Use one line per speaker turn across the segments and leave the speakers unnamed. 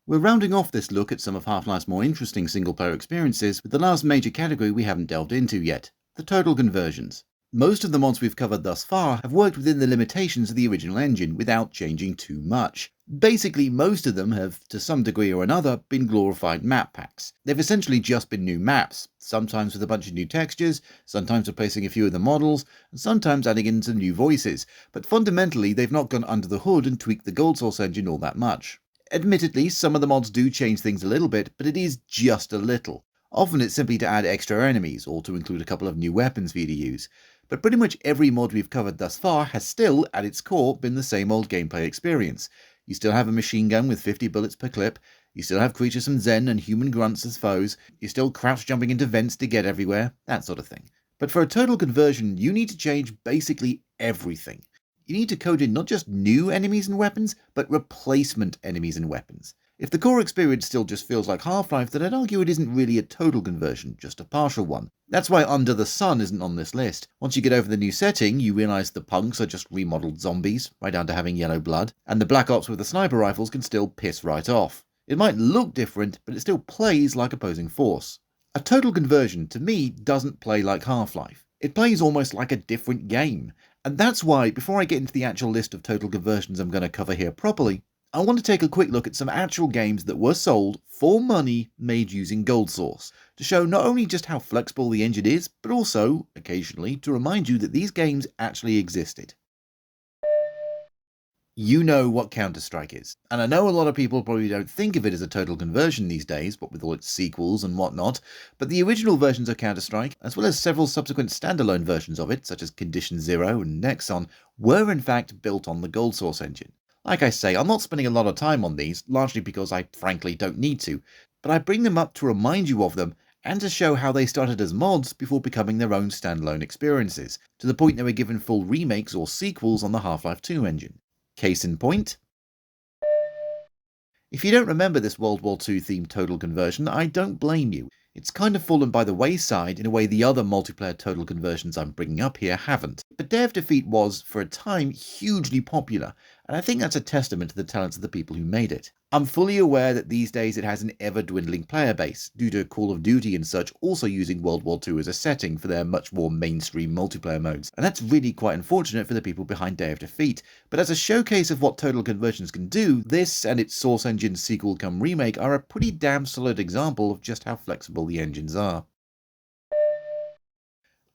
We're rounding off this look at some of Half-Life's more interesting single-player experiences with the last major category we haven't delved into yet, the total conversions. Most of the mods we've covered thus far have worked within the limitations of the original engine without changing too much. Basically, most of them have, to some degree or another, been glorified map packs. They've essentially just been new maps, sometimes with a bunch of new textures, sometimes replacing a few of the models, and sometimes adding in some new voices, but fundamentally they've not gone under the hood and tweaked the Gold Source engine all that much. Admittedly, some of the mods do change things a little bit, but it is just a little. Often it's simply to add extra enemies, or to include a couple of new weapons for you to use. But pretty much every mod we've covered thus far has still, at its core, been the same old gameplay experience. You still have a machine gun with 50 bullets per clip, you still have creatures from Zen and human grunts as foes, you're still crouch jumping into vents to get everywhere, that sort of thing. But for a total conversion, you need to change basically everything. You need to code in not just new enemies and weapons, but replacement enemies and weapons. If the core experience still just feels like Half-Life, then I'd argue it isn't really a total conversion, just a partial one. That's why Under the Sun isn't on this list. Once you get over the new setting, you realise the punks are just remodeled zombies, right down to having yellow blood, and the Black Ops with the sniper rifles can still piss right off. It might look different, but it still plays like opposing force. A total conversion, to me, doesn't play like Half-Life. It plays almost like a different game. And that's why, before I get into the actual list of total conversions I'm going to cover here properly, I want to take a quick look at some actual games that were sold for money made using Gold Source, to show not only just how flexible the engine is, but also, occasionally, to remind you that these games actually existed. You know what Counter-Strike is, and I know a lot of people probably don't think of it as a total conversion these days, what with all its sequels and whatnot, but the original versions of Counter-Strike, as well as several subsequent standalone versions of it, such as Condition Zero and Nexon, were in fact built on the Gold Source engine. Like I say, I'm not spending a lot of time on these, largely because I frankly don't need to, but I bring them up to remind you of them and to show how they started as mods before becoming their own standalone experiences, to the point they were given full remakes or sequels on the Half-Life 2 engine. Case in point. If you don't remember this World War II themed total conversion, I don't blame you. It's kind of fallen by the wayside in a way the other multiplayer total conversions I'm bringing up here haven't. But Day of Defeat was, for a time, hugely popular, and I think that's a testament to the talents of the people who made it. I'm fully aware that these days it has an ever-dwindling player base, due to Call of Duty and such also using World War II as a setting for their much more mainstream multiplayer modes, and that's really quite unfortunate for the people behind Day of Defeat, but as a showcase of what total conversions can do, this and its Source Engine sequel come remake are a pretty damn solid example of just how flexible the engines are.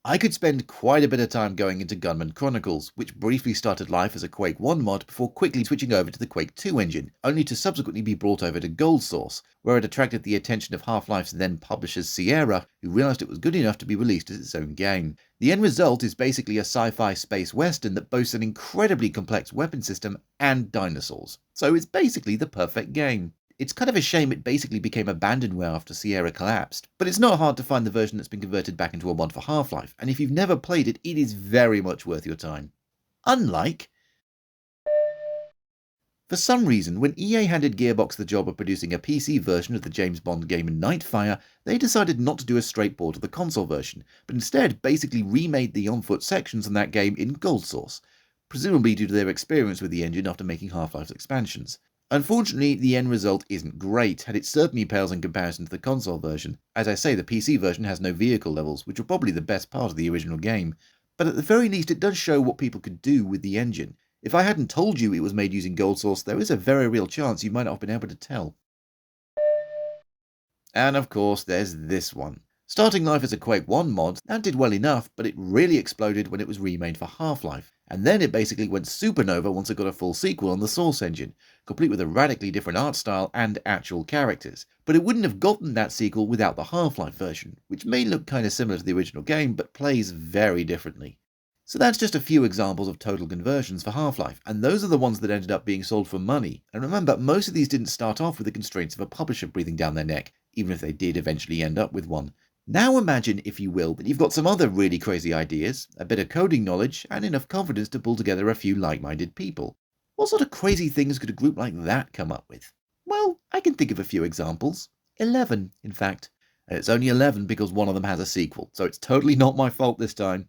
I could spend quite a bit of time going into Gunman Chronicles, which briefly started life as a Quake 1 mod before quickly switching over to the Quake 2 engine, only to subsequently be brought over to Gold Source, where it attracted the attention of Half-Life's then publishers Sierra, who realised it was good enough to be released as its own game. The end result is basically a sci-fi space western that boasts an incredibly complex weapon system and dinosaurs, so it's basically the perfect game. It's kind of a shame it basically became abandonware after Sierra collapsed, but it's not hard to find the version that's been converted back into a mod for Half-Life, and if you've never played it, it is very much worth your time. Unlike... For some reason, when EA handed Gearbox the job of producing a PC version of the James Bond game Nightfire, they decided not to do a straight port of the console version, but instead basically remade the on-foot sections in that game in Gold Source, presumably due to their experience with the engine after making Half-Life's expansions. Unfortunately, the end result isn't great, and it certainly pales in comparison to the console version. As I say, the PC version has no vehicle levels, which are probably the best part of the original game. But at the very least, it does show what people could do with the engine. If I hadn't told you it was made using Gold Source, there is a very real chance you might not have been able to tell. And of course, there's this one. Starting life as a Quake 1 mod, that did well enough, but it really exploded when it was remade for Half-Life. And then it basically went supernova once it got a full sequel on the Source engine, complete with a radically different art style and actual characters. But it wouldn't have gotten that sequel without the Half-Life version, which may look kinda similar to the original game, but plays very differently. So that's just a few examples of total conversions for Half-Life, and those are the ones that ended up being sold for money. And remember, most of these didn't start off with the constraints of a publisher breathing down their neck, even if they did eventually end up with one. Now imagine, if you will, that you've got some other really crazy ideas, a bit of coding knowledge, and enough confidence to pull together a few like-minded people. What sort of crazy things could a group like that come up with? Well, I can think of a few examples. 11, in fact. And it's only 11 because one of them has a sequel, so it's totally not my fault this time.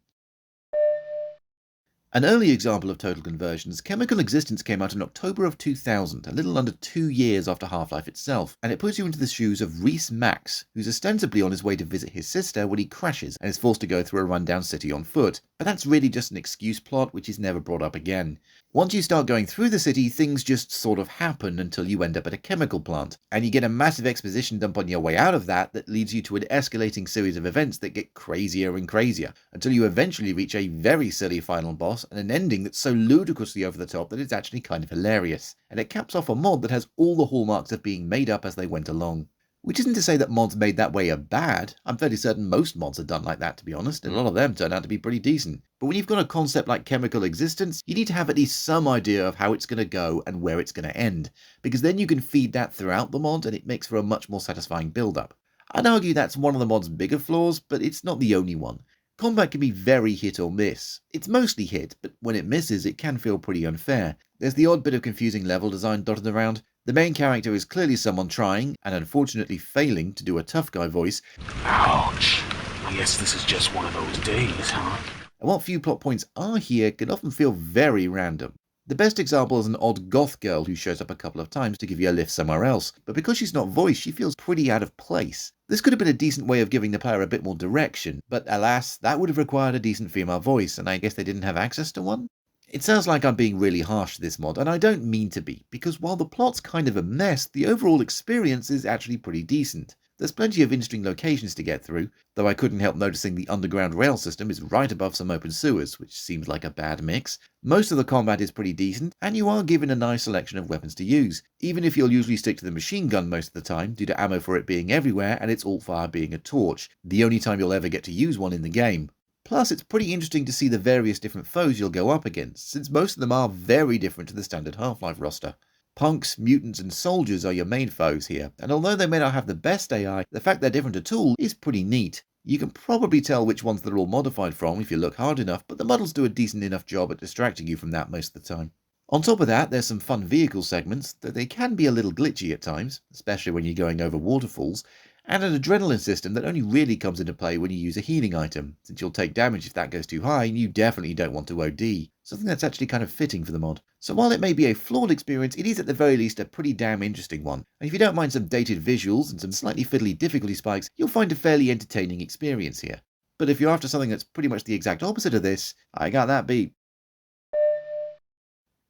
An early example of total conversions, Chemical Existence came out in October of 2000, a little under 2 years after Half-Life itself, and it puts you into the shoes of Reese Max, who's ostensibly on his way to visit his sister when he crashes and is forced to go through a rundown city on foot. But that's really just an excuse plot which is never brought up again. Once you start going through the city, things just sort of happen until you end up at a chemical plant, and you get a massive exposition dump on your way out of that leads you to an escalating series of events that get crazier and crazier, until you eventually reach a very silly final boss and an ending that's so ludicrously over the top that it's actually kind of hilarious. And it caps off a mod that has all the hallmarks of being made up as they went along. Which isn't to say that mods made that way are bad. I'm fairly certain most mods are done like that, to be honest, and a lot of them turn out to be pretty decent. But when you've got a concept like Chemical Existence, you need to have at least some idea of how it's going to go and where it's going to end, because then you can feed that throughout the mod and it makes for a much more satisfying build-up. I'd argue that's one of the mod's bigger flaws, but it's not the only one. Combat can be very hit or miss. It's mostly hit, but when it misses, it can feel pretty unfair. There's the odd bit of confusing level design dotted around. The main character is clearly someone trying, and unfortunately failing, to do a tough guy voice.
Ouch. I guess this is just one of those days, huh?
And what few plot points are here can often feel very random. The best example is an odd goth girl who shows up a couple of times to give you a lift somewhere else, but because she's not voiced, she feels pretty out of place. This could have been a decent way of giving the player a bit more direction, but alas, that would have required a decent female voice, and I guess they didn't have access to one? It sounds like I'm being really harsh to this mod, and I don't mean to be, because while the plot's kind of a mess, the overall experience is actually pretty decent. There's plenty of interesting locations to get through, though I couldn't help noticing the underground rail system is right above some open sewers, which seems like a bad mix. Most of the combat is pretty decent, and you are given a nice selection of weapons to use, even if you'll usually stick to the machine gun most of the time, due to ammo for it being everywhere and its alt-fire being a torch, the only time you'll ever get to use one in the game. Plus, it's pretty interesting to see the various different foes you'll go up against, since most of them are very different to the standard Half-Life roster. Punks, mutants, and soldiers are your main foes here, and although they may not have the best AI, the fact they're different at all is pretty neat. You can probably tell which ones they're all modified from if you look hard enough, but the models do a decent enough job at distracting you from that most of the time. On top of that, there's some fun vehicle segments, though they can be a little glitchy at times, especially when you're going over waterfalls, and an adrenaline system that only really comes into play when you use a healing item, since you'll take damage if that goes too high and you definitely don't want to OD, something that's actually kind of fitting for the mod. So while it may be a flawed experience, it is at the very least a pretty damn interesting one, and if you don't mind some dated visuals and some slightly fiddly difficulty spikes, you'll find a fairly entertaining experience here. But if you're after something that's pretty much the exact opposite of this, I got that beat.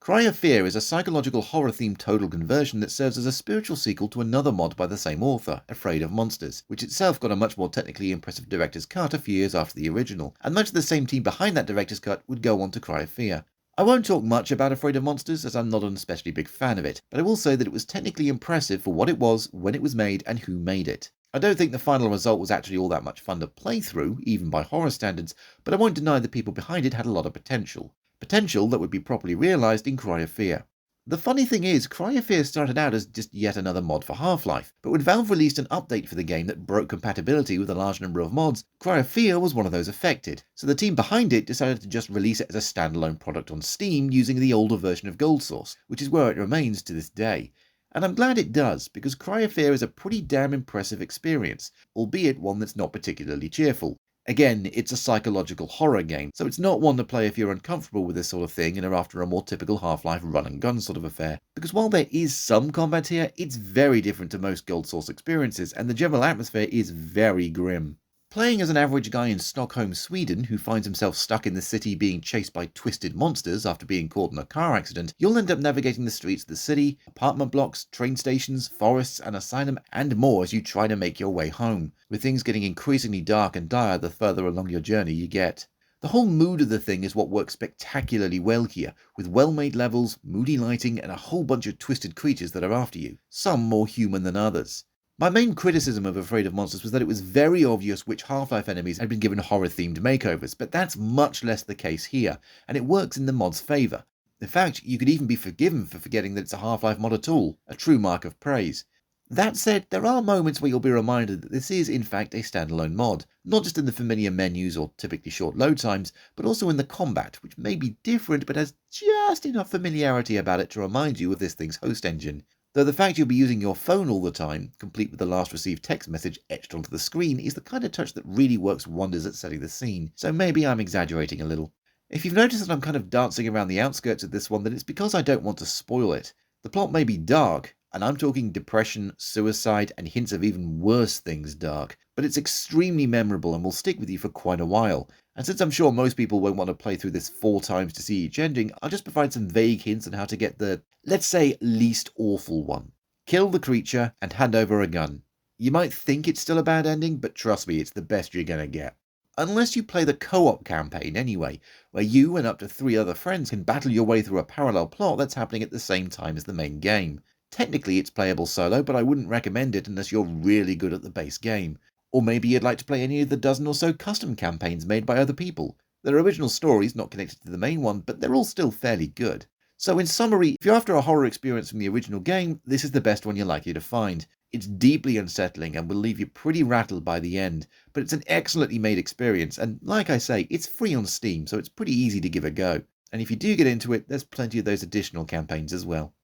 Cry of Fear is a psychological horror-themed total conversion that serves as a spiritual sequel to another mod by the same author, Afraid of Monsters, which itself got a much more technically impressive director's cut a few years after the original, and much of the same team behind that director's cut would go on to Cry of Fear. I won't talk much about Afraid of Monsters as I'm not an especially big fan of it, but I will say that it was technically impressive for what it was, when it was made, and who made it. I don't think the final result was actually all that much fun to play through, even by horror standards, but I won't deny the people behind it had a lot of potential. Potential that would be properly realised in Cry of Fear. The funny thing is, Cry of Fear started out as just yet another mod for Half-Life, but when Valve released an update for the game that broke compatibility with a large number of mods, Cry of Fear was one of those affected, so the team behind it decided to just release it as a standalone product on Steam using the older version of Gold Source, which is where it remains to this day. And I'm glad it does, because Cry of Fear is a pretty damn impressive experience, albeit one that's not particularly cheerful. Again, it's a psychological horror game, so it's not one to play if you're uncomfortable with this sort of thing and are after a more typical Half-Life run-and-gun sort of affair. Because while there is some combat here, it's very different to most Gold Source experiences, and the general atmosphere is very grim. Playing as an average guy in Stockholm, Sweden, who finds himself stuck in the city being chased by twisted monsters after being caught in a car accident, you'll end up navigating the streets of the city, apartment blocks, train stations, forests, an asylum, and more as you try to make your way home, with things getting increasingly dark and dire the further along your journey you get. The whole mood of the thing is what works spectacularly well here, with well-made levels, moody lighting, and a whole bunch of twisted creatures that are after you, some more human than others. My main criticism of Afraid of Monsters was that it was very obvious which Half-Life enemies had been given horror-themed makeovers, but that's much less the case here, and it works in the mod's favour. In fact, you could even be forgiven for forgetting that it's a Half-Life mod at all, a true mark of praise. That said, there are moments where you'll be reminded that this is in fact a standalone mod, not just in the familiar menus or typically short load times, but also in the combat, which may be different but has just enough familiarity about it to remind you of this thing's host engine. Though the fact you'll be using your phone all the time, complete with the last received text message etched onto the screen, is the kind of touch that really works wonders at setting the scene, so maybe I'm exaggerating a little. If you've noticed that I'm kind of dancing around the outskirts of this one, then it's because I don't want to spoil it. The plot may be dark, and I'm talking depression, suicide, and hints of even worse things dark, but it's extremely memorable and will stick with you for quite a while. And since I'm sure most people won't want to play through this 4 times to see each ending, I'll just provide some vague hints on how to get the, let's say, least awful one. Kill the creature and hand over a gun. You might think it's still a bad ending, but trust me, it's the best you're gonna get. Unless you play the co-op campaign anyway, where you and up to 3 other friends can battle your way through a parallel plot that's happening at the same time as the main game. Technically it's playable solo, but I wouldn't recommend it unless you're really good at the base game. Or maybe you'd like to play any of the dozen or so custom campaigns made by other people. They're original stories, not connected to the main one, but they're all still fairly good. So in summary, if you're after a horror experience from the original game, this is the best one you're likely to find. It's deeply unsettling and will leave you pretty rattled by the end, but it's an excellently made experience, and like I say, it's free on Steam, so it's pretty easy to give a go. And if you do get into it, there's plenty of those additional campaigns as well.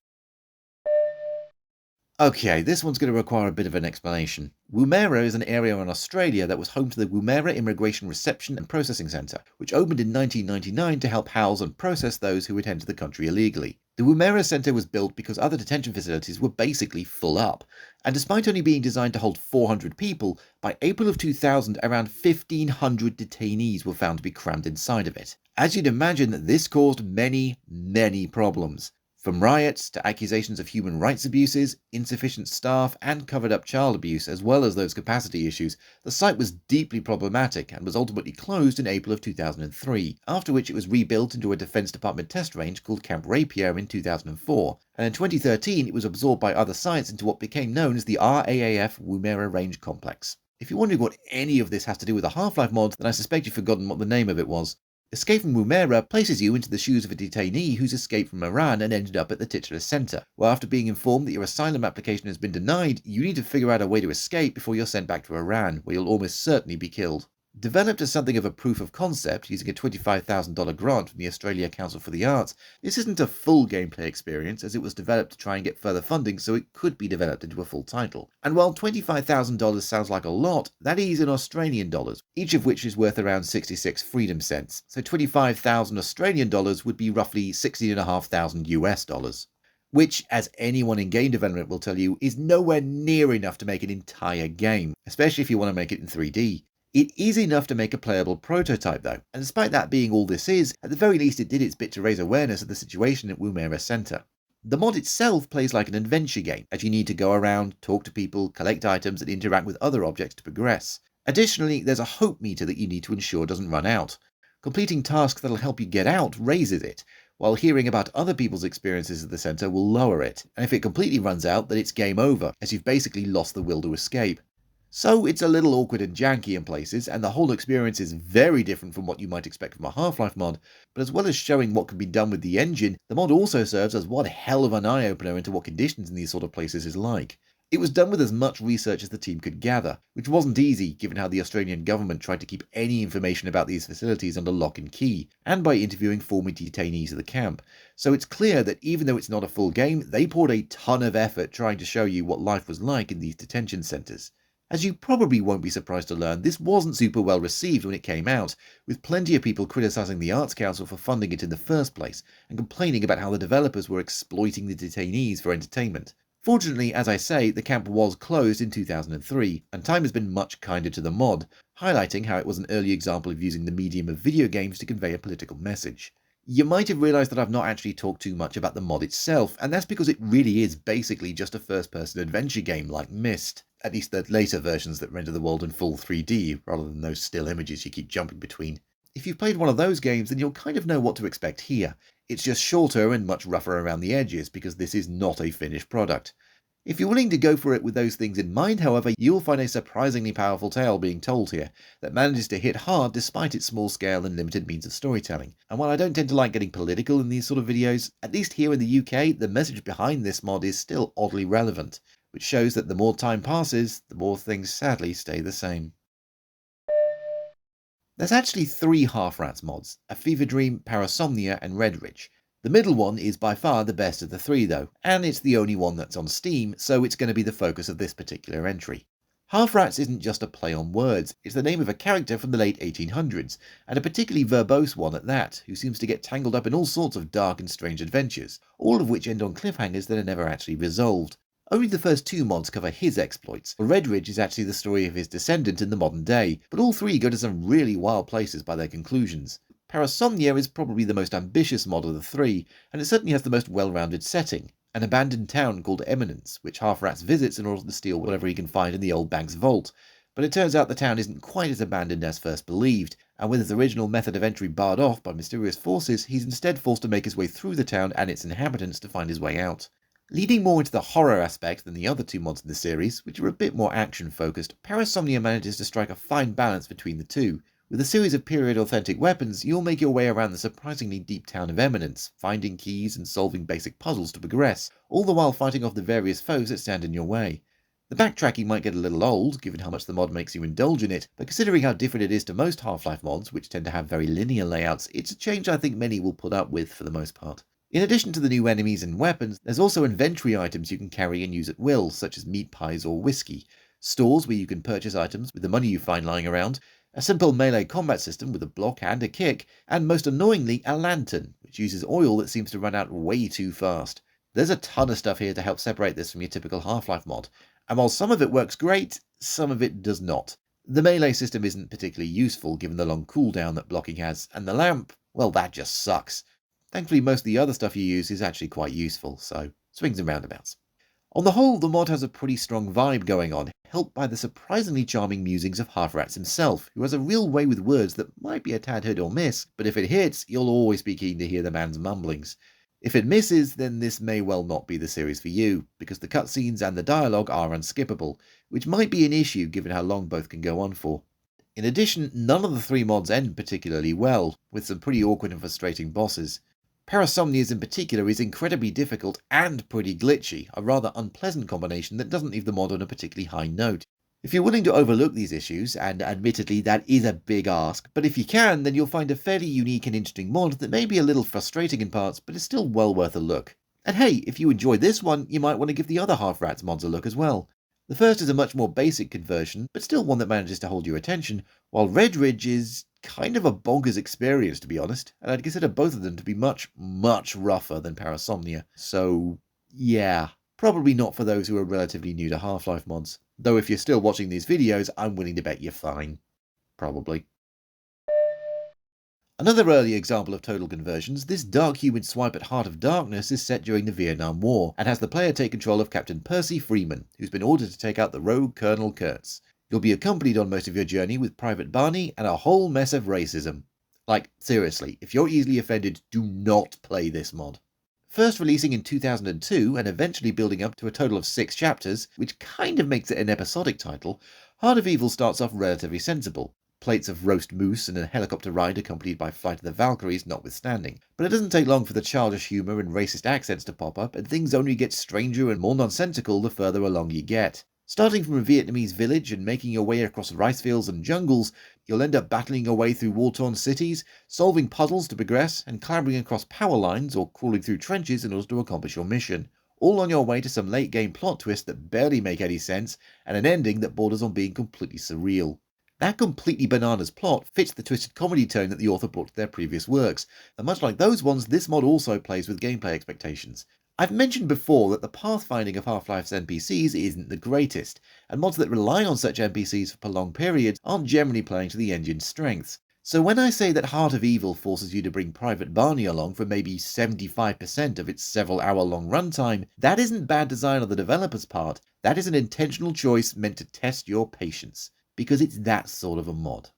Okay, this one's going to require a bit of an explanation. Woomera is an area in Australia that was home to the Woomera Immigration Reception and Processing Centre, which opened in 1999 to help house and process those who had entered the country illegally. The Woomera Centre was built because other detention facilities were basically full up, and despite only being designed to hold 400 people, by April of 2000 around 1,500 detainees were found to be crammed inside of it. As you'd imagine, this caused many problems. From riots to accusations of human rights abuses, insufficient staff, and covered-up child abuse, as well as those capacity issues, the site was deeply problematic and was ultimately closed in April of 2003, after which it was rebuilt into a Defence Department test range called Camp Rapier in 2004, and in 2013 it was absorbed by other sites into what became known as the RAAF Woomera Range Complex. If you're wondering what any of this has to do with the Half-Life mod, then I suspect you've forgotten what the name of it was. Escape from Woomera places you into the shoes of a detainee who's escaped from Iran and ended up at the titular centre, where after being informed that your asylum application has been denied, you need to figure out a way to escape before you're sent back to Iran, where you'll almost certainly be killed. Developed as something of a proof of concept using a $25,000 grant from the Australia Council for the Arts, this isn't a full gameplay experience as it was developed to try and get further funding so it could be developed into a full title. And while $25,000 sounds like a lot, that is in Australian dollars, each of which is worth around 66 freedom cents, so 25,000 Australian dollars would be roughly 16,500 US dollars. Which, as anyone in game development will tell you, is nowhere near enough to make an entire game, especially if you want to make it in 3D. It is enough to make a playable prototype though, and despite that being all this is, at the very least it did its bit to raise awareness of the situation at Woomera Centre. The mod itself plays like an adventure game, as you need to go around, talk to people, collect items and interact with other objects to progress. Additionally, there's a hope meter that you need to ensure doesn't run out. Completing tasks that'll help you get out raises it, while hearing about other people's experiences at the centre will lower it, and if it completely runs out then it's game over, as you've basically lost the will to escape. So it's a little awkward and janky in places, and the whole experience is very different from what you might expect from a Half-Life mod, but as well as showing what can be done with the engine, the mod also serves as one hell of an eye-opener into what conditions in these sort of places is like. It was done with as much research as the team could gather, which wasn't easy given how the Australian government tried to keep any information about these facilities under lock and key, and by interviewing former detainees of the camp. So it's clear that even though it's not a full game, they poured a ton of effort trying to show you what life was like in these detention centres. As you probably won't be surprised to learn, this wasn't super well received when it came out, with plenty of people criticising the Arts Council for funding it in the first place, and complaining about how the developers were exploiting the detainees for entertainment. Fortunately, as I say, the camp was closed in 2003, and time has been much kinder to the mod, highlighting how it was an early example of using the medium of video games to convey a political message. You might have realised that I've not actually talked too much about the mod itself, and that's because it really is basically just a first-person adventure game like Myst. At least the later versions that render the world in full 3D, rather than those still images you keep jumping between. If you've played one of those games, then you'll kind of know what to expect here. It's just shorter and much rougher around the edges, because this is not a finished product. If you're willing to go for it with those things in mind, however, you'll find a surprisingly powerful tale being told here, that manages to hit hard despite its small scale and limited means of storytelling. And while I don't tend to like getting political in these sort of videos, at least here in the UK, the message behind this mod is still oddly relevant, which shows that the more time passes, the more things sadly stay the same. There's actually 3 Half-Rats mods, a Fever Dream, Parasomnia and Redridge. The middle one is by far the best of the 3 though, and it's the only one that's on Steam, so it's going to be the focus of this particular entry. Half-Rats isn't just a play on words, it's the name of a character from the late 1800s, and a particularly verbose one at that, who seems to get tangled up in all sorts of dark and strange adventures, all of which end on cliffhangers that are never actually resolved. Only the first two mods cover his exploits, while Red Ridge is actually the story of his descendant in the modern day, but all three go to some really wild places by their conclusions. Parasomnia is probably the most ambitious mod of the three, and it certainly has the most well-rounded setting. An abandoned town called Eminence, which Half-Rats visits in order to steal whatever he can find in the old bank's vault. But it turns out the town isn't quite as abandoned as first believed, and with his original method of entry barred off by mysterious forces, he's instead forced to make his way through the town and its inhabitants to find his way out. Leading more into the horror aspect than the other two mods in the series, which are a bit more action-focused, Parasomnia manages to strike a fine balance between the two. With a series of period-authentic weapons, you'll make your way around the surprisingly deep town of Eminence, finding keys and solving basic puzzles to progress, all the while fighting off the various foes that stand in your way. The backtracking might get a little old, given how much the mod makes you indulge in it, but considering how different it is to most Half-Life mods, which tend to have very linear layouts, it's a change I think many will put up with for the most part. In addition to the new enemies and weapons, there's also inventory items you can carry and use at will, such as meat pies or whiskey, stores where you can purchase items with the money you find lying around, a simple melee combat system with a block and a kick, and most annoyingly a lantern, which uses oil that seems to run out way too fast. There's a ton of stuff here to help separate this from your typical Half-Life mod, and while some of it works great, some of it does not. The melee system isn't particularly useful given the long cooldown that blocking has, and the lamp, well, that just sucks. Thankfully most of the other stuff you use is actually quite useful, so swings and roundabouts. On the whole, the mod has a pretty strong vibe going on, helped by the surprisingly charming musings of Half-Rats himself, who has a real way with words that might be a tad hit or miss, but if it hits, you'll always be keen to hear the man's mumblings. If it misses, then this may well not be the series for you, because the cutscenes and the dialogue are unskippable, which might be an issue given how long both can go on for. In addition, none of the three mods end particularly well, with some pretty awkward and frustrating bosses. Parasomnia's in particular is incredibly difficult and pretty glitchy, a rather unpleasant combination that doesn't leave the mod on a particularly high note. If you're willing to overlook these issues, and admittedly that is a big ask, but if you can, then you'll find a fairly unique and interesting mod that may be a little frustrating in parts, but is still well worth a look. And hey, if you enjoy this one, you might want to give the other Half-Rats mods a look as well. The first is a much more basic conversion, but still one that manages to hold your attention, while Red Ridge is kind of a bonkers experience, to be honest, and I'd consider both of them to be much, much rougher than Parasomnia. So, yeah, probably not for those who are relatively new to Half-Life mods. Though if you're still watching these videos, I'm willing to bet you're fine. Probably. Another early example of total conversions, this dark human swipe at Heart of Darkness is set during the Vietnam War, and has the player take control of Captain Percy Freeman, who's been ordered to take out the rogue Colonel Kurtz. You'll be accompanied on most of your journey with Private Barney and a whole mess of racism. Like, seriously, if you're easily offended, do not play this mod. First releasing in 2002 and eventually building up to a total of 6 chapters, which kind of makes it an episodic title, Heart of Evil starts off relatively sensible. Plates of roast moose and a helicopter ride accompanied by Flight of the Valkyries notwithstanding. But it doesn't take long for the childish humour and racist accents to pop up, and things only get stranger and more nonsensical the further along you get. Starting from a Vietnamese village and making your way across rice fields and jungles, you'll end up battling your way through war-torn cities, solving puzzles to progress, and clambering across power lines or crawling through trenches in order to accomplish your mission. All on your way to some late-game plot twists that barely make any sense, and an ending that borders on being completely surreal. That completely bananas plot fits the twisted comedy tone that the author brought to their previous works, and much like those ones, this mod also plays with gameplay expectations. I've mentioned before that the pathfinding of Half-Life's NPCs isn't the greatest, and mods that rely on such NPCs for prolonged periods aren't generally playing to the engine's strengths. So when I say that Heart of Evil forces you to bring Private Barney along for maybe 75% of its several hour-long runtime, that isn't bad design on the developer's part, that is an intentional choice meant to test your patience, because it's that sort of a mod.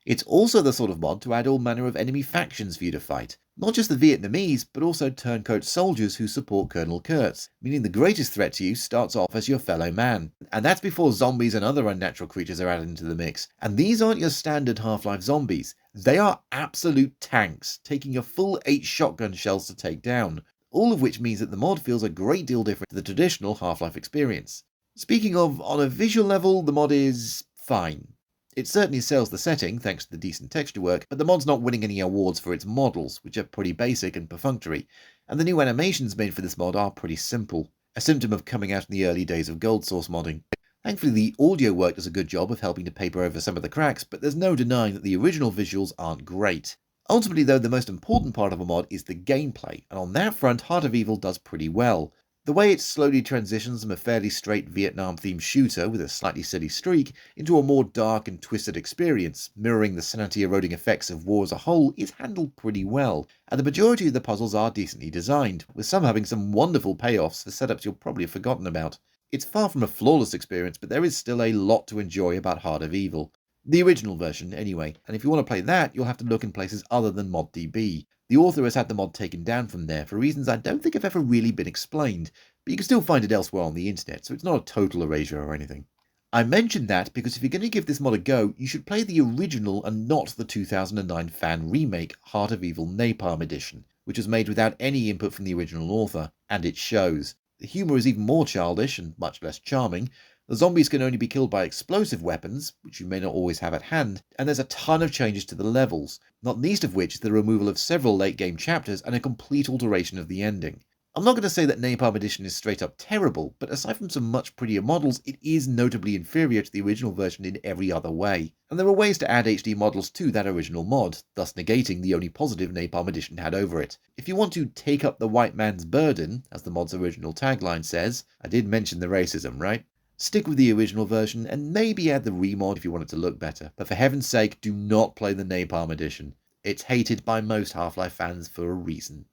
It's also the sort of mod to add all manner of enemy factions for you to fight. Not just the Vietnamese, but also turncoat soldiers who support Colonel Kurtz, meaning the greatest threat to you starts off as your fellow man. And that's before zombies and other unnatural creatures are added into the mix. And these aren't your standard Half-Life zombies. They are absolute tanks, taking a full 8 shotgun shells to take down. All of which means that the mod feels a great deal different to the traditional Half-Life experience. Speaking of, on a visual level, the mod is fine. It certainly sells the setting, thanks to the decent texture work, but the mod's not winning any awards for its models, which are pretty basic and perfunctory, and the new animations made for this mod are pretty simple, a symptom of coming out in the early days of gold source modding. Thankfully, the audio work does a good job of helping to paper over some of the cracks, but there's no denying that the original visuals aren't great. Ultimately, though, the most important part of a mod is the gameplay, and on that front, Heart of Evil does pretty well. The way it slowly transitions from a fairly straight Vietnam-themed shooter with a slightly silly streak into a more dark and twisted experience, mirroring the sanity-eroding effects of war as a whole, is handled pretty well, and the majority of the puzzles are decently designed, with some having some wonderful payoffs for setups you'll probably have forgotten about. It's far from a flawless experience, but there is still a lot to enjoy about Heart of Evil. The original version, anyway, and if you want to play that, you'll have to look in places other than ModDB. The author has had the mod taken down from there for reasons I don't think have ever really been explained, but you can still find it elsewhere on the internet, so it's not a total erasure or anything. I mentioned that because if you're going to give this mod a go, you should play the original and not the 2009 fan remake Heart of Evil Napalm Edition, which was made without any input from the original author, and it shows. The humour is even more childish and much less charming. The zombies can only be killed by explosive weapons, which you may not always have at hand, and there's a ton of changes to the levels, not least of which is the removal of several late-game chapters and a complete alteration of the ending. I'm not going to say that Napalm Edition is straight up terrible, but aside from some much prettier models, it is notably inferior to the original version in every other way. And there are ways to add HD models to that original mod, thus negating the only positive Napalm Edition had over it. If you want to take up the white man's burden, as the mod's original tagline says, I did mention the racism, right? Stick with the original version and maybe add the remod if you want it to look better, but for heaven's sake, do not play the Napalm Edition. It's hated by most Half-Life fans for a reason.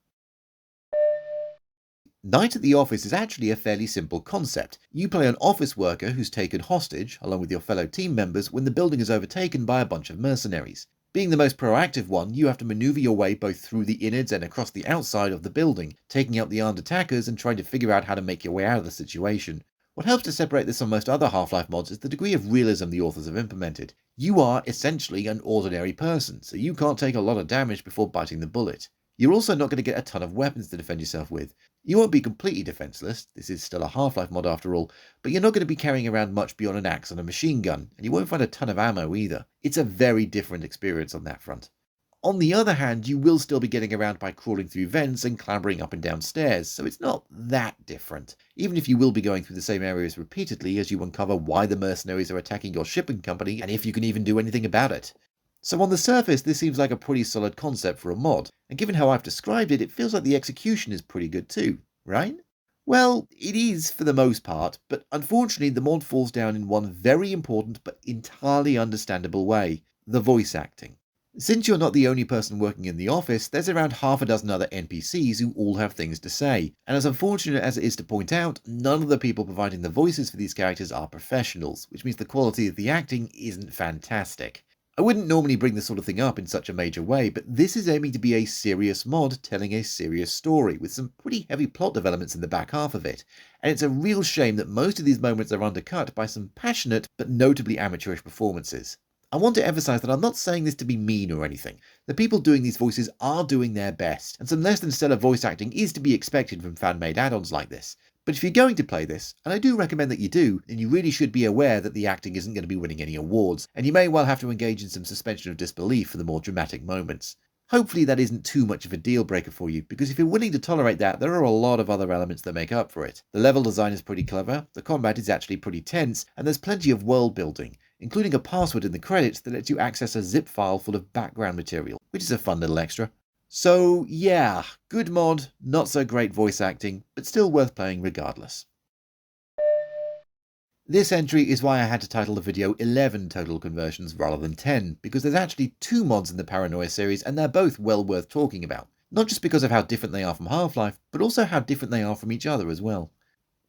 Night at the Office is actually a fairly simple concept. You play an office worker who's taken hostage, along with your fellow team members, when the building is overtaken by a bunch of mercenaries. Being the most proactive one, you have to maneuver your way both through the innards and across the outside of the building, taking out the armed attackers and trying to figure out how to make your way out of the situation. What helps to separate this from most other Half-Life mods is the degree of realism the authors have implemented. You are essentially an ordinary person, so you can't take a lot of damage before biting the bullet. You're also not going to get a ton of weapons to defend yourself with. You won't be completely defenseless, this is still a Half-Life mod after all, but you're not going to be carrying around much beyond an axe and a machine gun, and you won't find a ton of ammo either. It's a very different experience on that front. On the other hand, you will still be getting around by crawling through vents and clambering up and down stairs, so it's not that different, even if you will be going through the same areas repeatedly as you uncover why the mercenaries are attacking your shipping company and if you can even do anything about it. So on the surface, this seems like a pretty solid concept for a mod, and given how I've described it, it feels like the execution is pretty good too, right? Well, it is for the most part, but unfortunately the mod falls down in one very important but entirely understandable way: the voice acting. Since you're not the only person working in the office, there's around half a dozen other NPCs who all have things to say, and as unfortunate as it is to point out, none of the people providing the voices for these characters are professionals, which means the quality of the acting isn't fantastic. I wouldn't normally bring this sort of thing up in such a major way, but this is aiming to be a serious mod telling a serious story, with some pretty heavy plot developments in the back half of it, and it's a real shame that most of these moments are undercut by some passionate but notably amateurish performances. I want to emphasize that I'm not saying this to be mean or anything. The people doing these voices are doing their best, and some less than stellar voice acting is to be expected from fan-made add-ons like this. But if you're going to play this, and I do recommend that you do, then you really should be aware that the acting isn't going to be winning any awards, and you may well have to engage in some suspension of disbelief for the more dramatic moments. Hopefully that isn't too much of a deal breaker for you, because if you're willing to tolerate that, there are a lot of other elements that make up for it. The level design is pretty clever, the combat is actually pretty tense, and there's plenty of world building, including a password in the credits that lets you access a zip file full of background material, which is a fun little extra. So yeah, good mod, not so great voice acting, but still worth playing regardless. This entry is why I had to title the video 11 total conversions rather than 10, because there's actually 2 mods in the Paranoia series and they're both well worth talking about. Not just because of how different they are from Half-Life, but also how different they are from each other as well.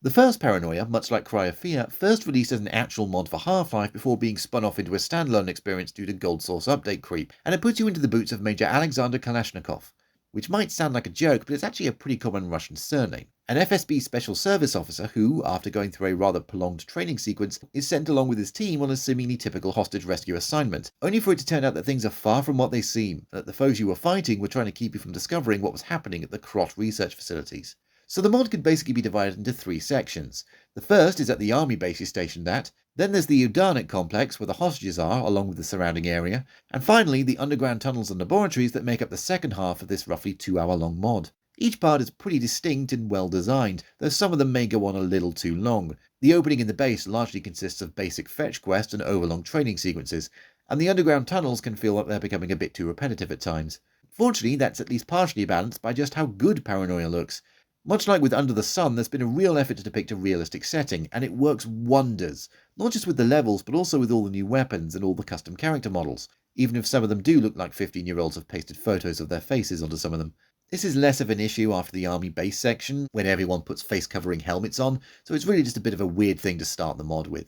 The first Paranoia, much like Cry of Fear, first released as an actual mod for Half-Life before being spun off into a standalone experience due to Gold Source update creep, and it puts you into the boots of Major Alexander Kalashnikov, which might sound like a joke, but it's actually a pretty common Russian surname. An FSB special service officer who, after going through a rather prolonged training sequence, is sent along with his team on a seemingly typical hostage rescue assignment, only for it to turn out that things are far from what they seem, and that the foes you were fighting were trying to keep you from discovering what was happening at the Krot research facilities. So the mod could basically be divided into 3 sections. The first is at the army base you're stationed at, then there's the Udarnik complex where the hostages are, along with the surrounding area, and finally the underground tunnels and laboratories that make up the second half of this roughly 2-hour long mod. Each part is pretty distinct and well designed, though some of them may go on a little too long. The opening in the base largely consists of basic fetch quests and overlong training sequences, and the underground tunnels can feel like they're becoming a bit too repetitive at times. Fortunately, that's at least partially balanced by just how good Paranoia looks. Much like with Under the Sun, there's been a real effort to depict a realistic setting, and it works wonders, not just with the levels, but also with all the new weapons and all the custom character models, even if some of them do look like 15-year-olds have pasted photos of their faces onto some of them. This is less of an issue after the army base section, when everyone puts face-covering helmets on, so it's really just a bit of a weird thing to start the mod with.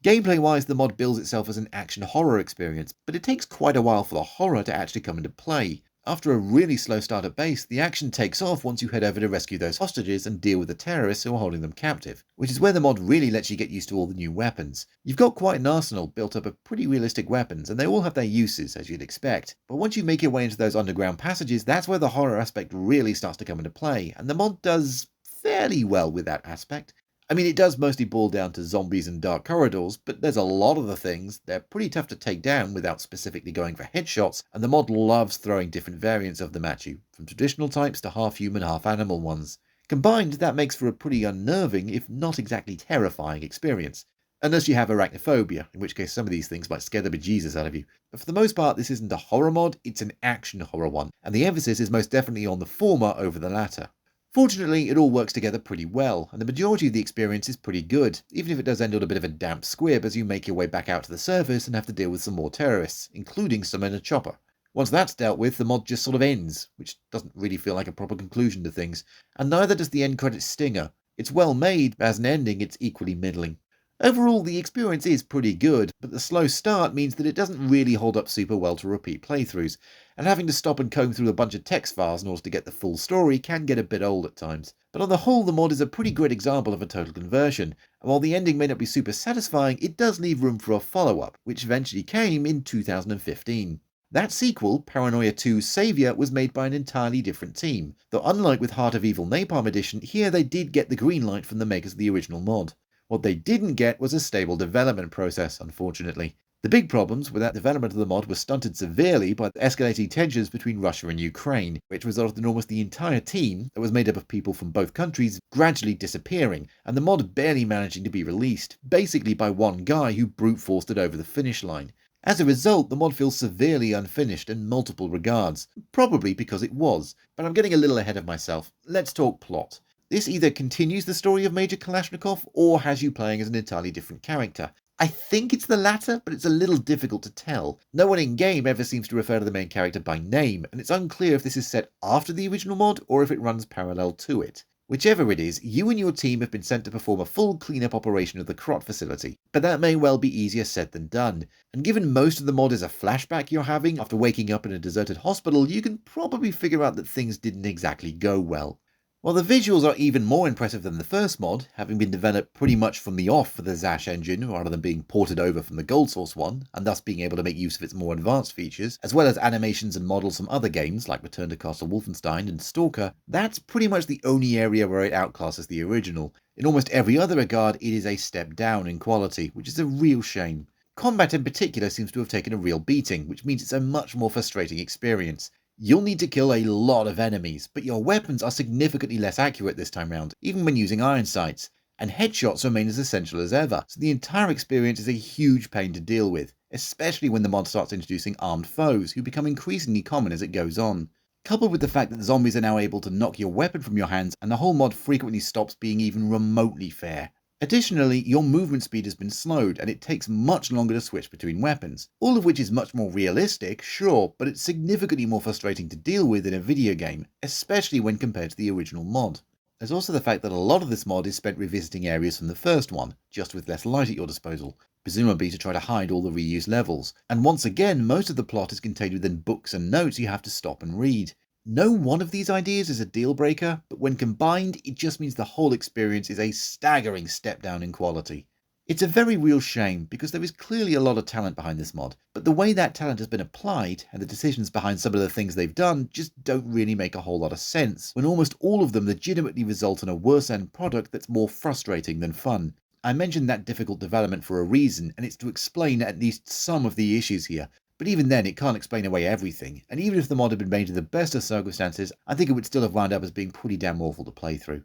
Gameplay-wise, the mod bills itself as an action horror experience, but it takes quite a while for the horror to actually come into play. After a really slow start at base, the action takes off once you head over to rescue those hostages and deal with the terrorists who are holding them captive, which is where the mod really lets you get used to all the new weapons. You've got quite an arsenal built up of pretty realistic weapons, and they all have their uses, as you'd expect. But once you make your way into those underground passages, that's where the horror aspect really starts to come into play, and the mod does fairly well with that aspect. I mean, it does mostly boil down to zombies and dark corridors, but there's a lot of the things. They're pretty tough to take down without specifically going for headshots, and the mod loves throwing different variants of them at you, from traditional types to half-human, half-animal ones. Combined, that makes for a pretty unnerving, if not exactly terrifying experience. Unless you have arachnophobia, in which case some of these things might scare the bejesus out of you. But for the most part, this isn't a horror mod, it's an action horror one, and the emphasis is most definitely on the former over the latter. Fortunately, it all works together pretty well, and the majority of the experience is pretty good, even if it does end on a bit of a damp squib as you make your way back out to the surface and have to deal with some more terrorists, including some in a chopper. Once that's dealt with, the mod just sort of ends, which doesn't really feel like a proper conclusion to things, and neither does the end credits stinger. It's well made, but as an ending it's equally middling. Overall, the experience is pretty good, but the slow start means that it doesn't really hold up super well to repeat playthroughs, and having to stop and comb through a bunch of text files in order to get the full story can get a bit old at times. But on the whole, the mod is a pretty great example of a total conversion, and while the ending may not be super satisfying, it does leave room for a follow-up, which eventually came in 2015. That sequel, Paranoia 2 Savior, was made by an entirely different team, though unlike with Heart of Evil Napalm Edition, here they did get the green light from the makers of the original mod. What they didn't get was a stable development process, unfortunately. The big problems with that development of the mod were stunted severely by the escalating tensions between Russia and Ukraine, which resulted in almost the entire team, that was made up of people from both countries, gradually disappearing, and the mod barely managing to be released, basically by one guy who brute forced it over the finish line. As a result, the mod feels severely unfinished in multiple regards, probably because it was, but I'm getting a little ahead of myself. Let's talk plot. This either continues the story of Major Kalashnikov, or has you playing as an entirely different character. I think it's the latter, but it's a little difficult to tell. No one in-game ever seems to refer to the main character by name, and it's unclear if this is set after the original mod, or if it runs parallel to it. Whichever it is, you and your team have been sent to perform a full cleanup operation of the Krot facility, but that may well be easier said than done. And given most of the mod is a flashback you're having after waking up in a deserted hospital, you can probably figure out that things didn't exactly go well. While the visuals are even more impressive than the first mod, having been developed pretty much from the off for the Zash engine rather than being ported over from the Gold Source one, and thus being able to make use of its more advanced features, as well as animations and models from other games like Return to Castle Wolfenstein and Stalker, that's pretty much the only area where it outclasses the original. In almost every other regard, it is a step down in quality, which is a real shame. Combat in particular seems to have taken a real beating, which means it's a much more frustrating experience. You'll need to kill a lot of enemies, but your weapons are significantly less accurate this time round, even when using iron sights, and headshots remain as essential as ever, so the entire experience is a huge pain to deal with, especially when the mod starts introducing armed foes, who become increasingly common as it goes on. Coupled with the fact that the zombies are now able to knock your weapon from your hands, and the whole mod frequently stops being even remotely fair. Additionally, your movement speed has been slowed, and it takes much longer to switch between weapons, all of which is much more realistic, sure, but it's significantly more frustrating to deal with in a video game, especially when compared to the original mod. There's also the fact that a lot of this mod is spent revisiting areas from the first one, just with less light at your disposal, presumably to try to hide all the reused levels, and once again most of the plot is contained within books and notes you have to stop and read. No one of these ideas is a deal breaker, but when combined, it just means the whole experience is a staggering step down in quality. It's a very real shame, because there is clearly a lot of talent behind this mod, but the way that talent has been applied, and the decisions behind some of the things they've done, just don't really make a whole lot of sense, when almost all of them legitimately result in a worse end product that's more frustrating than fun. I mentioned that difficult development for a reason, and it's to explain at least some of the issues here. But even then, it can't explain away everything, and even if the mod had been made in the best of circumstances, I think it would still have wound up as being pretty damn awful to play through.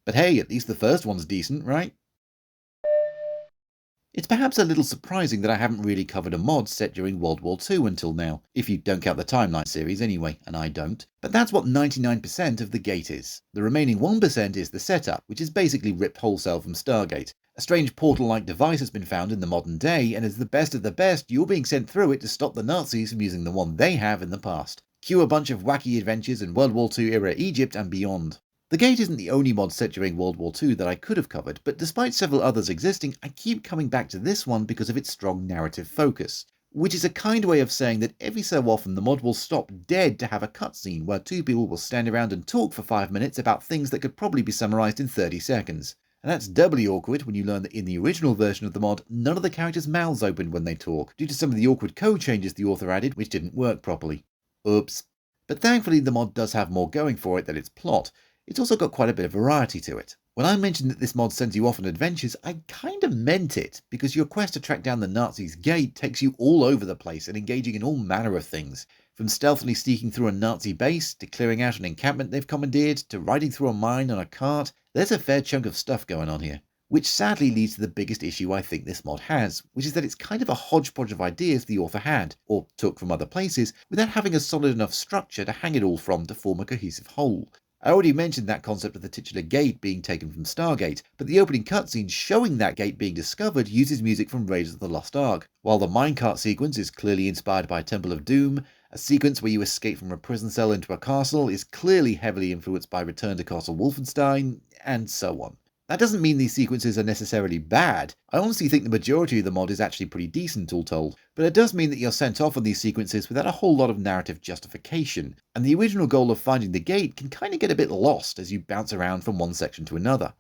But hey, at least the first one's decent, right? It's perhaps a little surprising that I haven't really covered a mod set during World War II until now, if you don't count the Timeline series anyway, and I don't. But that's what 99% of the gate is. The remaining 1% is the setup, which is basically ripped wholesale from Stargate. A strange portal-like device has been found in the modern day, and as the best of the best, you're being sent through it to stop the Nazis from using the one they have in the past. Cue a bunch of wacky adventures in World War II era Egypt and beyond. The gate isn't the only mod set during World War II that I could have covered, but despite several others existing, I keep coming back to this one because of its strong narrative focus. Which is a kind way of saying that every so often the mod will stop dead to have a cutscene where two people will stand around and talk for 5 minutes about things that could probably be summarised in 30 seconds. And that's doubly awkward when you learn that in the original version of the mod, none of the characters' mouths opened when they talk, due to some of the awkward code changes the author added which didn't work properly. Oops. But thankfully the mod does have more going for it than its plot. It's also got quite a bit of variety to it. When I mentioned that this mod sends you off on adventures, I kinda meant it, because your quest to track down the Nazis' gate takes you all over the place and engaging in all manner of things. From stealthily sneaking through a Nazi base, to clearing out an encampment they've commandeered, to riding through a mine on a cart, there's a fair chunk of stuff going on here. Which sadly leads to the biggest issue I think this mod has, which is that it's kind of a hodgepodge of ideas the author had, or took from other places, without having a solid enough structure to hang it all from to form a cohesive whole. I already mentioned that concept of the titular gate being taken from Stargate, but the opening cutscene showing that gate being discovered uses music from Raiders of the Lost Ark, while the minecart sequence is clearly inspired by Temple of Doom, a sequence where you escape from a prison cell into a castle is clearly heavily influenced by Return to Castle Wolfenstein, and so on. That doesn't mean these sequences are necessarily bad. I honestly think the majority of the mod is actually pretty decent all told, but it does mean that you're sent off on these sequences without a whole lot of narrative justification, and the original goal of finding the gate can kinda get a bit lost as you bounce around from one section to another.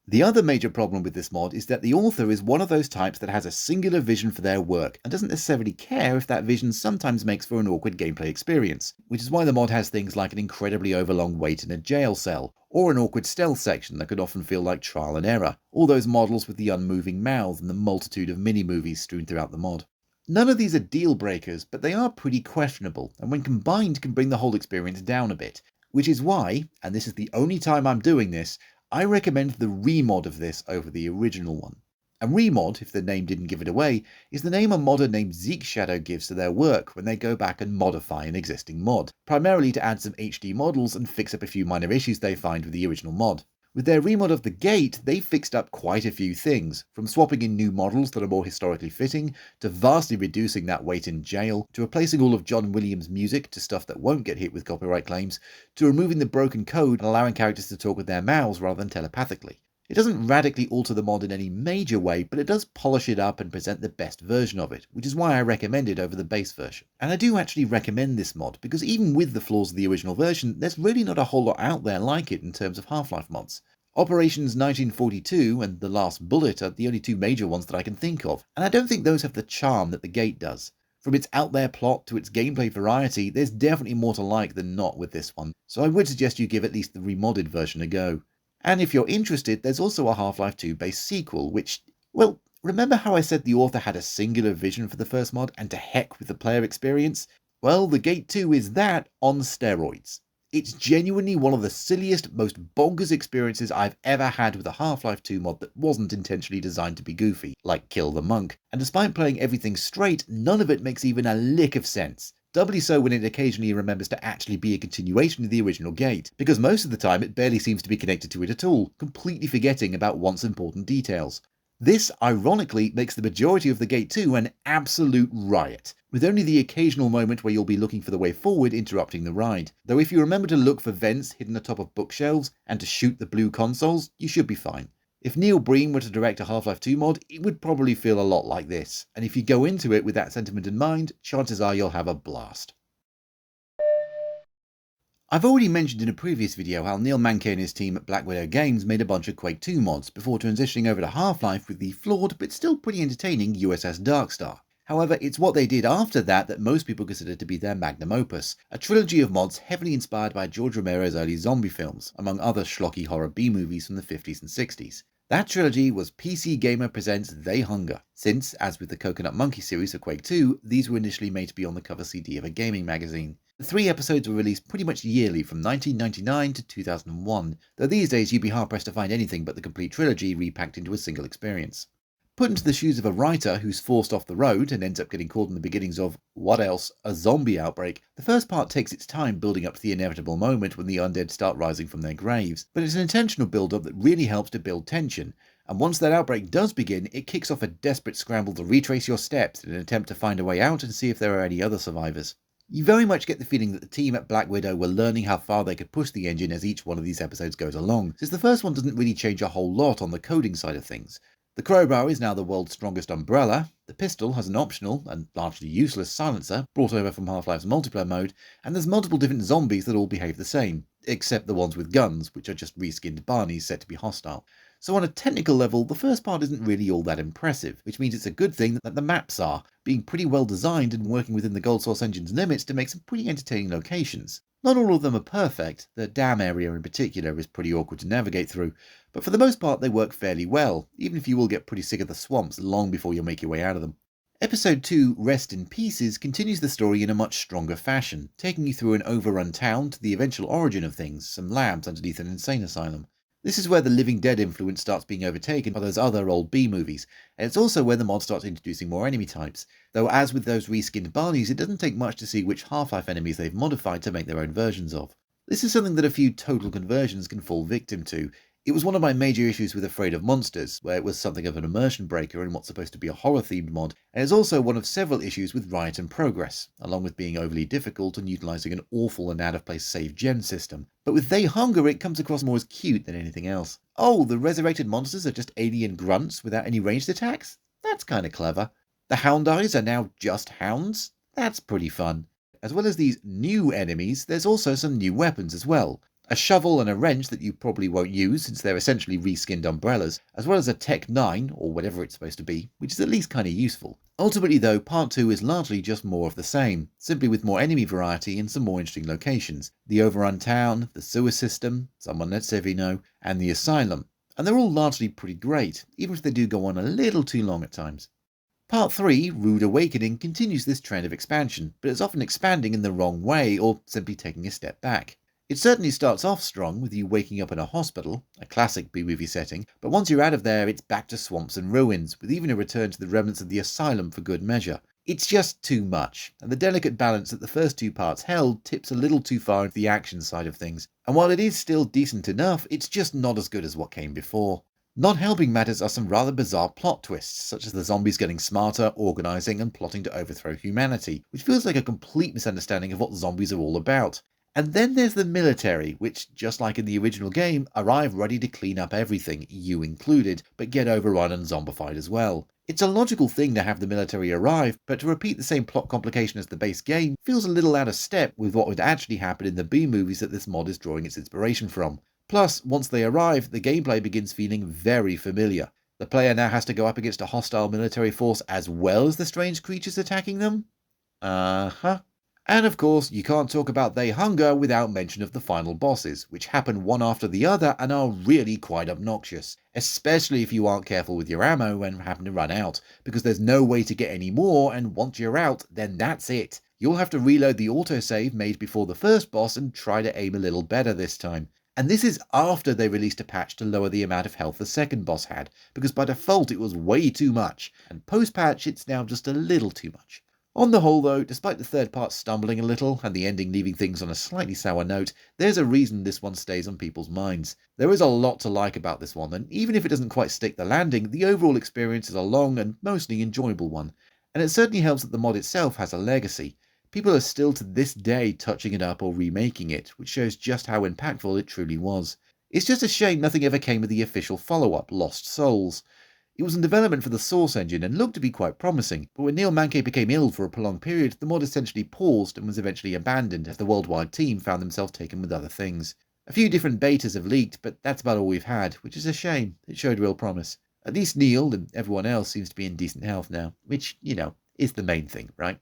The other major problem with this mod is that the author is one of those types that has a singular vision for their work and doesn't necessarily care if that vision sometimes makes for an awkward gameplay experience, which is why the mod has things like an incredibly overlong wait in a jail cell, or an awkward stealth section that could often feel like trial and error, all those models with the unmoving mouth and the multitude of mini-movies strewn throughout the mod. None of these are deal breakers, but they are pretty questionable, and when combined can bring the whole experience down a bit, which is why, and this is the only time I'm doing this, I recommend the remod of this over the original one. A remod, if the name didn't give it away, is the name a modder named Zeke Shadow gives to their work when they go back and modify an existing mod, primarily to add some HD models and fix up a few minor issues they find with the original mod. With their remod of the gate, they fixed up quite a few things, from swapping in new models that are more historically fitting, to vastly reducing that wait in jail, to replacing all of John Williams' music to stuff that won't get hit with copyright claims, to removing the broken code and allowing characters to talk with their mouths rather than telepathically. It doesn't radically alter the mod in any major way, but it does polish it up and present the best version of it, which is why I recommend it over the base version. And I do actually recommend this mod, because even with the flaws of the original version, there's really not a whole lot out there like it in terms of Half-Life mods. Operations 1942 and The Last Bullet are the only two major ones that I can think of, and I don't think those have the charm that the Gate does. From its out there plot to its gameplay variety, there's definitely more to like than not with this one, so I would suggest you give at least the remodded version a go. And if you're interested, there's also a Half-Life 2 based sequel, which, well, remember how I said the author had a singular vision for the first mod, and to heck with the player experience? Well, the Gate 2 is that on steroids. It's genuinely one of the silliest, most bonkers experiences I've ever had with a Half-Life 2 mod that wasn't intentionally designed to be goofy, like Kill the Monk, and despite playing everything straight, none of it makes even a lick of sense. Doubly so when it occasionally remembers to actually be a continuation of the original Gate, because most of the time it barely seems to be connected to it at all, completely forgetting about once important details. This, ironically, makes the majority of the Gate 2 an absolute riot, with only the occasional moment where you'll be looking for the way forward interrupting the ride. Though if you remember to look for vents hidden atop of bookshelves and to shoot the blue consoles, you should be fine. If Neil Breen were to direct a Half-Life 2 mod, it would probably feel a lot like this, and if you go into it with that sentiment in mind, chances are you'll have a blast. I've already mentioned in a previous video how Neil Mankey and his team at Black Widow Games made a bunch of Quake 2 mods before transitioning over to Half-Life with the flawed but still pretty entertaining USS Darkstar. However, it's what they did after that most people consider to be their magnum opus, a trilogy of mods heavily inspired by George Romero's early zombie films, among other schlocky horror B-movies from the 50s and 60s. That trilogy was PC Gamer Presents They Hunger, since, as with the Coconut Monkey series of Quake 2, these were initially made to be on the cover CD of a gaming magazine. The 3 episodes were released pretty much yearly from 1999 to 2001, though these days you'd be hard-pressed to find anything but the complete trilogy repacked into a single experience. Put into the shoes of a writer who's forced off the road and ends up getting caught in the beginnings of, what else, a zombie outbreak, the first part takes its time building up to the inevitable moment when the undead start rising from their graves, but it's an intentional build-up that really helps to build tension, and once that outbreak does begin, it kicks off a desperate scramble to retrace your steps in an attempt to find a way out and see if there are any other survivors. You very much get the feeling that the team at Black Widow were learning how far they could push the engine as each one of these episodes goes along, since the first one doesn't really change a whole lot on the coding side of things. The crowbar is now the world's strongest umbrella, the pistol has an optional, and largely useless silencer, brought over from Half-Life's multiplayer mode, and there's multiple different zombies that all behave the same, except the ones with guns, which are just reskinned Barneys set to be hostile. So on a technical level, the first part isn't really all that impressive, which means it's a good thing that the maps are, being pretty well designed and working within the Gold Source engine's limits to make some pretty entertaining locations. Not all of them are perfect, the dam area in particular is pretty awkward to navigate through, but for the most part they work fairly well, even if you will get pretty sick of the swamps long before you'll make your way out of them. Episode 2, Rest in Pieces, continues the story in a much stronger fashion, taking you through an overrun town to the eventual origin of things, some labs underneath an insane asylum. This is where the Living Dead influence starts being overtaken by those other old B-movies, and it's also where the mod starts introducing more enemy types, though as with those reskinned Barneys, it doesn't take much to see which Half-Life enemies they've modified to make their own versions of. This is something that a few total conversions can fall victim to. It was one of my major issues with Afraid of Monsters, where it was something of an immersion breaker in what's supposed to be a horror-themed mod, and it's also one of several issues with Riot and Progress, along with being overly difficult and utilising an awful and out-of-place save-gen system. But with They Hunger, it comes across more as cute than anything else. Oh, the resurrected monsters are just alien grunts without any ranged attacks? That's kinda clever. The Hound Eyes are now just hounds? That's pretty fun. As well as these new enemies, there's also some new weapons as well. A shovel and a wrench that you probably won't use since they're essentially reskinned umbrellas, as well as a Tech 9, or whatever it's supposed to be, which is at least kinda useful. Ultimately though, part 2 is largely just more of the same, simply with more enemy variety and some more interesting locations. The overrun town, the sewer system, someone let Sevi know, and the asylum. And they're all largely pretty great, even if they do go on a little too long at times. Part 3, Rude Awakening, continues this trend of expansion, but it's often expanding in the wrong way or simply taking a step back. It certainly starts off strong with you waking up in a hospital, a classic B-movie setting, but once you're out of there it's back to swamps and ruins, with even a return to the remnants of the asylum for good measure. It's just too much, and the delicate balance that the first 2 parts held tips a little too far into the action side of things, and while it is still decent enough, it's just not as good as what came before. Not helping matters are some rather bizarre plot twists, such as the zombies getting smarter, organising and plotting to overthrow humanity, which feels like a complete misunderstanding of what zombies are all about. And then there's the military, which, just like in the original game, arrive ready to clean up everything, you included, but get overrun and zombified as well. It's a logical thing to have the military arrive, but to repeat the same plot complication as the base game feels a little out of step with what would actually happen in the B-movies that this mod is drawing its inspiration from. Plus, once they arrive, the gameplay begins feeling very familiar. The player now has to go up against a hostile military force as well as the strange creatures attacking them? Uh-huh. And of course, you can't talk about They Hunger without mention of the final bosses, which happen one after the other and are really quite obnoxious, especially if you aren't careful with your ammo and happen to run out, because there's no way to get any more, and once you're out, then that's it. You'll have to reload the autosave made before the first boss and try to aim a little better this time. And this is after they released a patch to lower the amount of health the second boss had, because by default it was way too much, and post-patch it's now just a little too much. On the whole though, despite the third part stumbling a little and the ending leaving things on a slightly sour note, there's a reason this one stays on people's minds. There is a lot to like about this one, and even if it doesn't quite stick the landing, the overall experience is a long and mostly enjoyable one. And it certainly helps that the mod itself has a legacy. People are still to this day touching it up or remaking it, which shows just how impactful it truly was. It's just a shame nothing ever came of the official follow-up, Lost Souls. It was in development for the Source engine and looked to be quite promising, but when Neil Manke became ill for a prolonged period, the mod essentially paused and was eventually abandoned as the worldwide team found themselves taken with other things. A few different betas have leaked, but that's about all we've had, which is a shame. It showed real promise. At least Neil and everyone else seems to be in decent health now, which, is the main thing, right?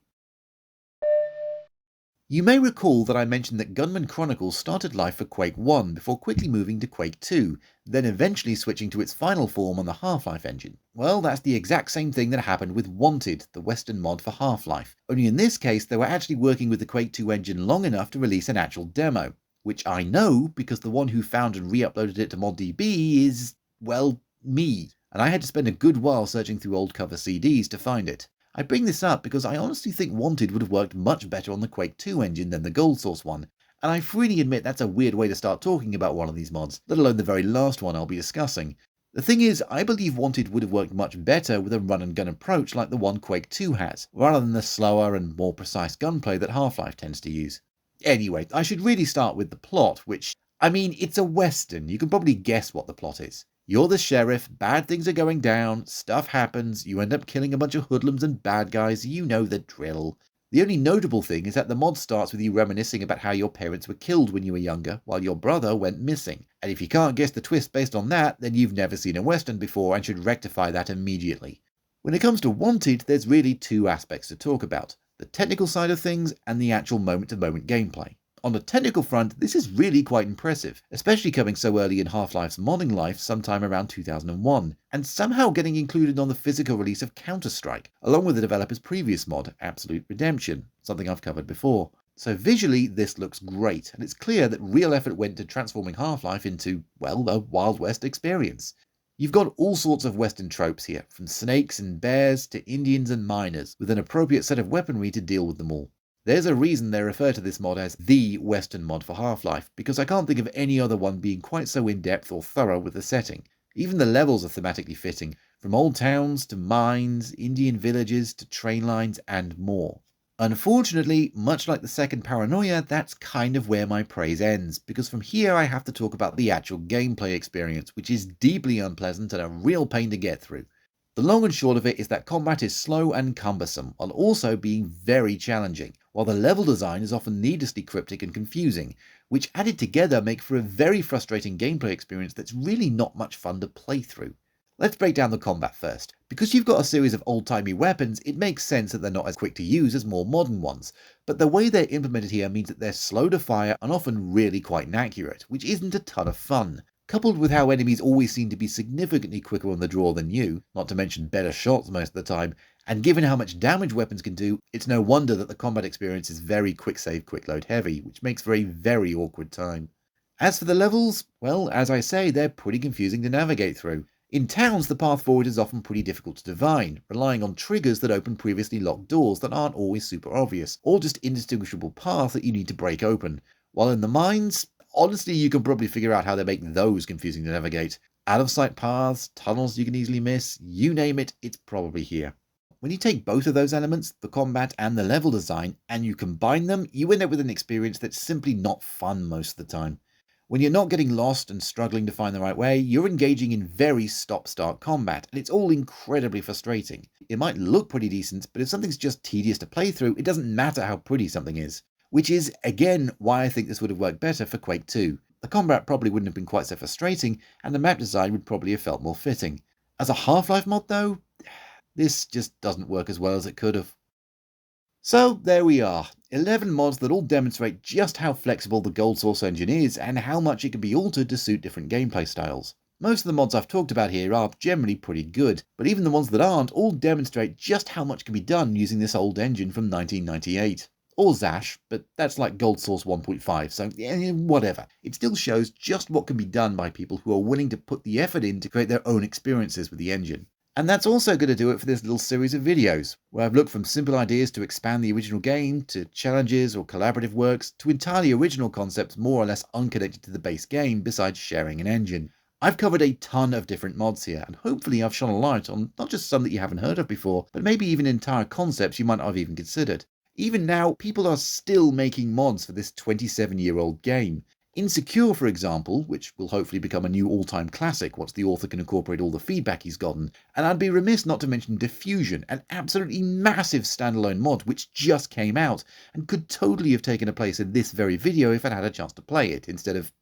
You may recall that I mentioned that Gunman Chronicles started life for Quake 1 before quickly moving to Quake 2, then eventually switching to its final form on the Half-Life engine. Well, that's the exact same thing that happened with Wanted, the Western mod for Half-Life. Only in this case, they were actually working with the Quake 2 engine long enough to release an actual demo, which I know because the one who found and re-uploaded it to ModDB is, well, me. And I had to spend a good while searching through old cover CDs to find it. I bring this up because I honestly think Wanted would have worked much better on the Quake 2 engine than the Gold Source one, and I freely admit that's a weird way to start talking about one of these mods, let alone the very last one I'll be discussing. The thing is, I believe Wanted would have worked much better with a run and gun approach like the one Quake 2 has, rather than the slower and more precise gunplay that Half-Life tends to use. Anyway, I should really start with the plot, which, I mean, it's a Western, you can probably guess what the plot is. You're the sheriff, bad things are going down, stuff happens, you end up killing a bunch of hoodlums and bad guys, you know the drill. The only notable thing is that the mod starts with you reminiscing about how your parents were killed when you were younger, while your brother went missing. And if you can't guess the twist based on that, then you've never seen a Western before and should rectify that immediately. When it comes to Wanted, there's really two aspects to talk about: the technical side of things and the actual moment-to-moment gameplay. On the technical front, this is really quite impressive, especially coming so early in Half-Life's modding life sometime around 2001, and somehow getting included on the physical release of Counter-Strike, along with the developer's previous mod, Absolute Redemption, something I've covered before. So visually, this looks great, and it's clear that real effort went to transforming Half-Life into, well, a Wild West experience. You've got all sorts of Western tropes here, from snakes and bears to Indians and miners, with an appropriate set of weaponry to deal with them all. There's a reason they refer to this mod as the Western mod for Half-Life, because I can't think of any other one being quite so in-depth or thorough with the setting. Even the levels are thematically fitting, from old towns to mines, Indian villages to train lines and more. Unfortunately, much like the second Paranoia, that's kind of where my praise ends, because from here I have to talk about the actual gameplay experience, which is deeply unpleasant and a real pain to get through. The long and short of it is that combat is slow and cumbersome, while also being very challenging, while the level design is often needlessly cryptic and confusing, which added together make for a very frustrating gameplay experience that's really not much fun to play through. Let's break down the combat first. Because you've got a series of old-timey weapons, it makes sense that they're not as quick to use as more modern ones, but the way they're implemented here means that they're slow to fire and often really quite inaccurate, which isn't a ton of fun. Coupled with how enemies always seem to be significantly quicker on the draw than you, not to mention better shots most of the time, and given how much damage weapons can do, it's no wonder that the combat experience is very quick save, quick load heavy, which makes for a very awkward time. As for the levels, well, as I say, they're pretty confusing to navigate through. In towns, the path forward is often pretty difficult to divine, relying on triggers that open previously locked doors that aren't always super obvious, or just indistinguishable paths that you need to break open. While in the mines, honestly, you can probably figure out how they make those confusing to navigate. Out-of-sight paths, tunnels you can easily miss, you name it, it's probably here. When you take both of those elements, the combat and the level design, and you combine them, you end up with an experience that's simply not fun most of the time. When you're not getting lost and struggling to find the right way, you're engaging in very stop-start combat, and it's all incredibly frustrating. It might look pretty decent, but if something's just tedious to play through, it doesn't matter how pretty something is. Which is, again, why I think this would have worked better for Quake 2. The combat probably wouldn't have been quite so frustrating, and the map design would probably have felt more fitting. As a Half-Life mod though, this just doesn't work as well as it could have. So there we are, 11 mods that all demonstrate just how flexible the Gold Source engine is and how much it can be altered to suit different gameplay styles. Most of the mods I've talked about here are generally pretty good, but even the ones that aren't all demonstrate just how much can be done using this old engine from 1998. Or Zash, but that's like Gold Source 1.5, so whatever. It still shows just what can be done by people who are willing to put the effort in to create their own experiences with the engine. And that's also going to do it for this little series of videos, where I've looked from simple ideas to expand the original game, to challenges or collaborative works, to entirely original concepts more or less unconnected to the base game besides sharing an engine. I've covered a ton of different mods here, and hopefully I've shone a light on not just some that you haven't heard of before, but maybe even entire concepts you might not have even considered. Even now, people are still making mods for this 27-year-old game. Insecure, for example, which will hopefully become a new all-time classic once the author can incorporate all the feedback he's gotten, and I'd be remiss not to mention Diffusion, an absolutely massive standalone mod which just came out, and could totally have taken a place in this very video if I'd had a chance to play it, instead of,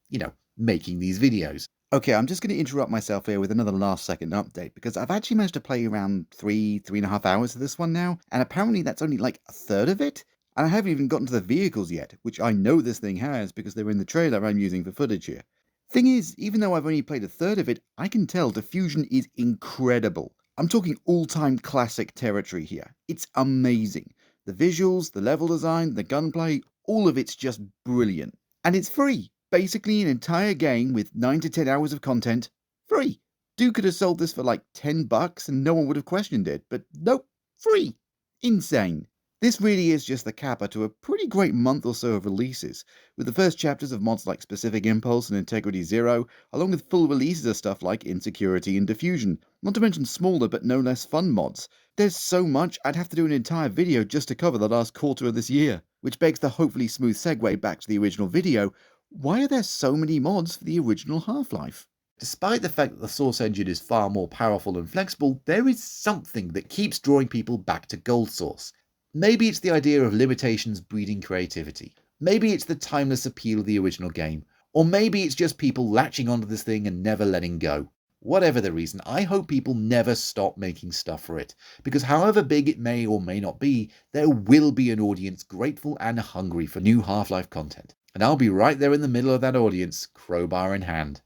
making these videos. Okay, I'm just going to interrupt myself here with another last second update, because I've actually managed to play around 3.5 hours of this one now, and apparently that's only like a third of it. And I haven't even gotten to the vehicles yet, which I know this thing has because they're in the trailer I'm using for footage here. Thing is, even though I've only played a third of it, I can tell Diffusion is incredible. I'm talking all-time classic territory here. It's amazing. The visuals, the level design, the gunplay, all of it's just brilliant. And it's free. Basically an entire game with 9 to 10 hours of content. Free. Dude could have sold this for like $10 and no one would have questioned it, but nope, free. Insane. This really is just the capper to a pretty great month or so of releases, with the first chapters of mods like Specific Impulse and Integrity Zero, along with full releases of stuff like Insecurity and Diffusion, not to mention smaller but no less fun mods. There's so much, I'd have to do an entire video just to cover the last quarter of this year, which begs the hopefully smooth segue back to the original video. Why are there so many mods for the original Half-Life? Despite the fact that the Source engine is far more powerful and flexible, there is something that keeps drawing people back to Gold Source. Maybe it's the idea of limitations breeding creativity. Maybe it's the timeless appeal of the original game. Or maybe it's just people latching onto this thing and never letting go. Whatever the reason, I hope people never stop making stuff for it, because however big it may or may not be, there will be an audience grateful and hungry for new Half-Life content. And I'll be right there in the middle of that audience, crowbar in hand.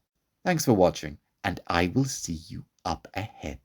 Thanks for watching, and I will see you up ahead.